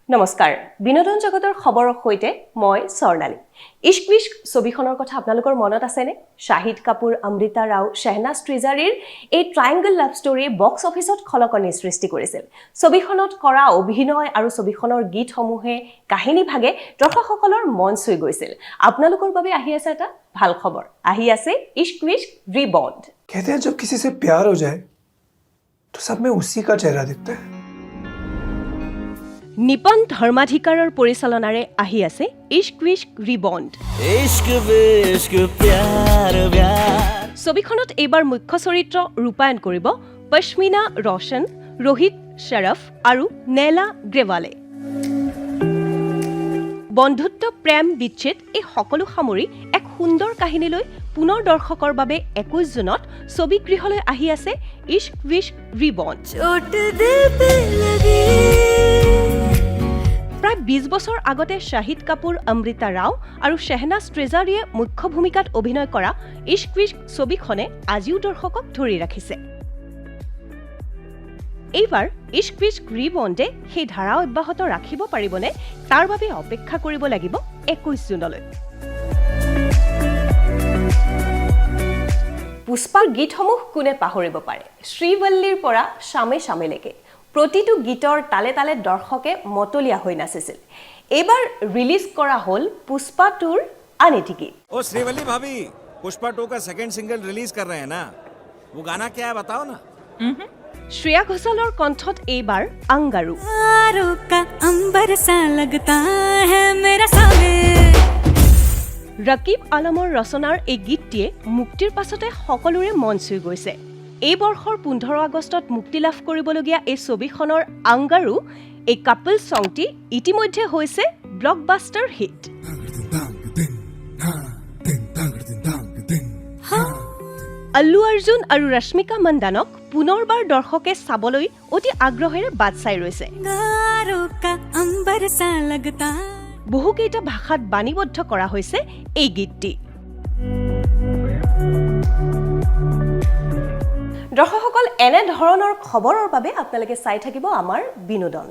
নমস্কাৰ বিনোদন জগতৰ খবৰৰ সৈতে মই স্বৰ্ণালী ইশ্ক বিস্ক ছবিখনৰ কথা আপোনালোকৰ মনত আছেনে শাহিদ কাপুৰ অমৃতা ৰাও শেহনাজ ত্ৰিজাৰীৰ এই ট্ৰায়াঙ্গল লাভ ষ্টৰী বক্স অফিচত খলকনি সৃষ্টি কৰিছিল ছবিখনত কৰা অভিনয় আৰু ছবিখনৰ গীতসমূহে কাহিনী ভাগে দৰ্শকসকলৰ মন চুই গৈছিল আপোনালোকৰ বাবে আহি আছে এটা ভাল খবৰ আহি আছে ইশ্ক বিস্ক ৰিবন্ড कहते हैं जब किसी से प्यार हो जाए तो सब में उसी का चेहरा दिखता है নিপন ধৰ্মাধিকাৰৰ পৰিচালনাৰে আহি আছে ইশ্ক বিস্ক ৰিবন্ড इश्क विश्क प्यार व्यार ছবিখনত এইবাৰ মুখ্য চৰিত্ৰ ৰূপায়ণ কৰিব পশ্মিনা ৰোশন ৰোহিত শৰফ আৰু নেলা গ্ৰেৱালে বন্ধুত্ব প্ৰেম বিচ্ছেদ এই সকলো সামৰি এক সুন্দৰ কাহিনীলৈ পুনৰ দৰ্শকৰ বাবে 21 জুনত ছবিগৃহলৈ আহি আছে ইশ্ক বিস্ক ৰিবন্ড चोट दिल पे लगी প্ৰায় 20 বছৰ আগতে শাহিদ কাপুৰ অমৃতা ৰাও আৰু শেহনাজ ত্ৰিজাৰীয়ে মুখ্য ভূমিকাত অভিনয় কৰা ইশ্ক বিস্ক ছবিখনে আজিও দৰ্শকক ধৰি ৰাখিছে এইবাৰ ইশ্ক বিস্ক ৰিবন্ডে সেই ধাৰা অব্যাহত ৰাখিব পাৰিবনে তাৰ বাবে অপেক্ষা কৰিব লাগিব 21 জুনলৈ পুষ্পাৰ গীতসমূহ কোনে পাহৰিব পাৰে শ্ৰীৱল্লীৰ পৰা শামে শামেলৈকে প্ৰতিটো গীতৰ তালে তালে দৰ্শকে মতলীয়া হৈ নাচিছিল এবাৰ ৰিলিজ কৰা হ'ল পুষ্পা টুৰ আন এটি গীত ओ श्रीवल्ली भाभी पुष्पा 2 का सेकंड सिंगल रिलीज कर रहे हैं ना वो गाना क्या है बताओ ना শ্ৰেয়া ঘোষালৰ কণ্ঠত এইবাৰ আংগাৰু तारों का अंबर सा लगता है मेरा सामने ৰকিব আলমৰ ৰচনাৰ এই গীতটিয়ে মুক্তিৰ পাছতে সকলোৰে মন চুই গৈছে এই বৰ্ষৰ 15 আগষ্টত মুক্তি লাভ কৰিবলগীয়া এই ছবিখনৰ আংগাৰু এই কাপল সংটি ইতিমধ্যে হৈছে ব্লকবাষ্টাৰ হিট আল্লু অৰ্জুন আৰু ৰশ্মিকা মন্দানক পুনৰবাৰ দৰ্শকে চাবলৈ অতি আগ্ৰহেৰে বাট চাই ৰৈছে तारों का अंबर सा लगता বহুকেইটা ভাষাত বাণীবদ্ধ কৰা হৈছে এই গীতটি দৰ্শকসকল এনে ধৰণৰ খবৰৰ বাবে আপোনালোকে চাই থাকিব আমাৰ বিনোদন